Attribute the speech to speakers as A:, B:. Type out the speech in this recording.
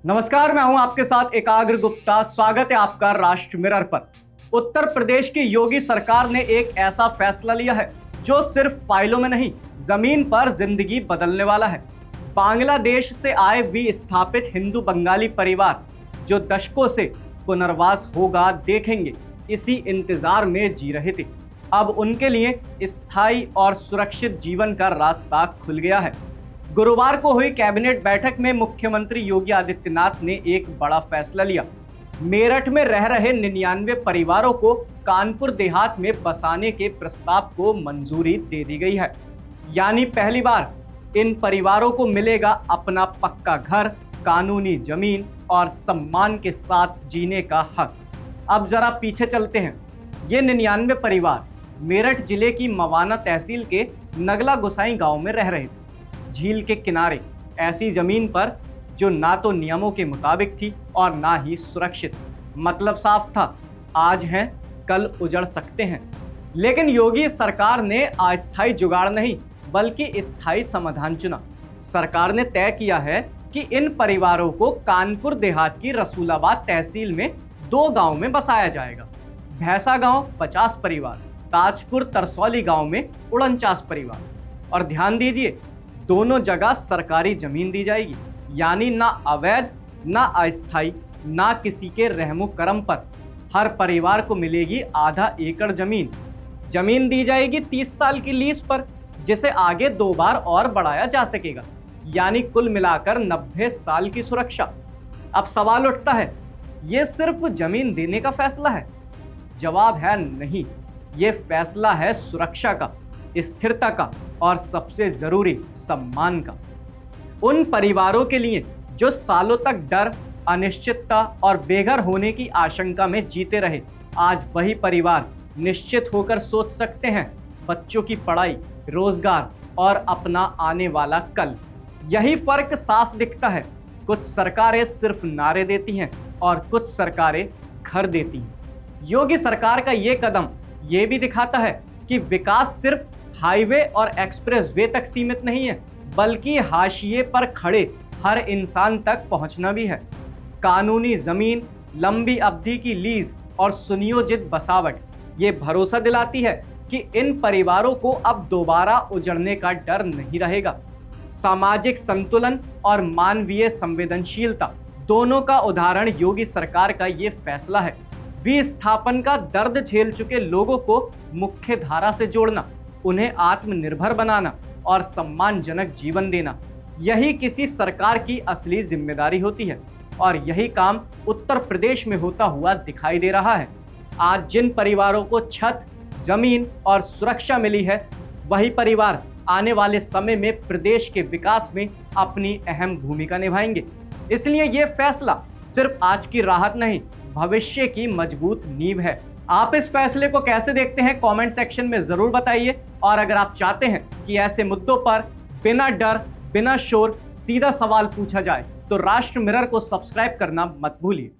A: नमस्कार, मैं हूं आपके साथ एकाग्र गुप्ता। स्वागत है आपका राष्ट्र मिरर पर। उत्तर प्रदेश की योगी सरकार ने एक ऐसा फैसला लिया है जो सिर्फ फाइलों में नहीं, जमीन पर जिंदगी बदलने वाला है। बांग्लादेश से आए विस्थापित हिंदू बंगाली परिवार जो दशकों से पुनर्वास होगा देखेंगे, इसी इंतजार में जी रहे थे। अब उनके लिए स्थायी और सुरक्षित जीवन का रास्ता खुल गया है। गुरुवार को हुई कैबिनेट बैठक में मुख्यमंत्री योगी आदित्यनाथ ने एक बड़ा फैसला लिया। मेरठ में रह रहे 99 परिवारों को कानपुर देहात में बसाने के प्रस्ताव को मंजूरी दे दी गई है। यानी पहली बार इन परिवारों को मिलेगा अपना पक्का घर, कानूनी जमीन और सम्मान के साथ जीने का हक। अब जरा पीछे चलते हैं। ये 99 परिवार मेरठ जिले की मवाना तहसील के नगला गोसाई गांव में रह रहे थे, झील के किनारे, ऐसी जमीन पर जो ना तो नियमों के मुताबिक थी और ना ही सुरक्षित। मतलब साफ था, आज हैं कल उजड़ सकते हैं। लेकिन योगी सरकार ने अस्थायी जुगाड़ नहीं बल्कि स्थायी समाधान चुना। सरकार ने तय किया है कि इन परिवारों को कानपुर देहात की रसूलाबाद तहसील में 2 गांव में बसाया जाएगा। भैंसा गांव 50 परिवार, ताजपुर तरसौली गांव में 49 परिवार। और ध्यान दीजिए, दोनों जगह सरकारी जमीन दी जाएगी, यानी ना अवैध, ना अस्थायी, ना किसी के रहमो करम पर। हर परिवार को मिलेगी आधा एकड़ जमीन। जमीन दी जाएगी 30 साल की लीज पर, जिसे आगे 2 बार और बढ़ाया जा सकेगा, यानी कुल मिलाकर 90 साल की सुरक्षा। अब सवाल उठता है, ये सिर्फ जमीन देने का फैसला है? जवाब है नहीं। ये फैसला है सुरक्षा का, स्थिरता का और सबसे जरूरी सम्मान का। उन परिवारों के लिए जो सालों तक डर, अनिश्चितता और बेघर होने की आशंका में जीते रहे, आज वही परिवार निश्चित होकर सोच सकते हैं बच्चों की पढ़ाई, रोजगार और अपना आने वाला कल। यही फर्क साफ दिखता है। कुछ सरकारें सिर्फ नारे देती हैं और कुछ सरकारें घर देती हैं। योगी सरकार का ये कदम ये भी दिखाता है कि विकास सिर्फ हाईवे और एक्सप्रेस वे तक सीमित नहीं है, बल्कि हाशिए पर खड़े हर इंसान तक पहुंचना भी है। कानूनी जमीन, लंबी अवधि की लीज और सुनियोजित बसावट ये भरोसा दिलाती है कि इन परिवारों को अब दोबारा उजड़ने का डर नहीं रहेगा। सामाजिक संतुलन और मानवीय संवेदनशीलता दोनों का उदाहरण योगी सरकार का ये फैसला है। विस्थापन का दर्द झेल चुके लोगों को मुख्य धारा से जोड़ना, उन्हें आत्मनिर्भर बनाना और सम्मानजनक जीवन देना, यही किसी सरकार की असली जिम्मेदारी होती है। और यही काम उत्तर प्रदेश में होता हुआ दिखाई दे रहा है। आज जिन परिवारों को छत, जमीन और सुरक्षा मिली है, वही परिवार आने वाले समय में प्रदेश के विकास में अपनी अहम भूमिका निभाएंगे। इसलिए ये फैसला सिर्फ आज की राहत नहीं, भविष्य की मजबूत नींव है। आप इस फैसले को कैसे देखते हैं, कमेंट सेक्शन में जरूर बताइए। और अगर आप चाहते हैं कि ऐसे मुद्दों पर बिना डर, बिना शोर सीधा सवाल पूछा जाए, तो राष्ट्र मिरर को सब्सक्राइब करना मत भूलिए।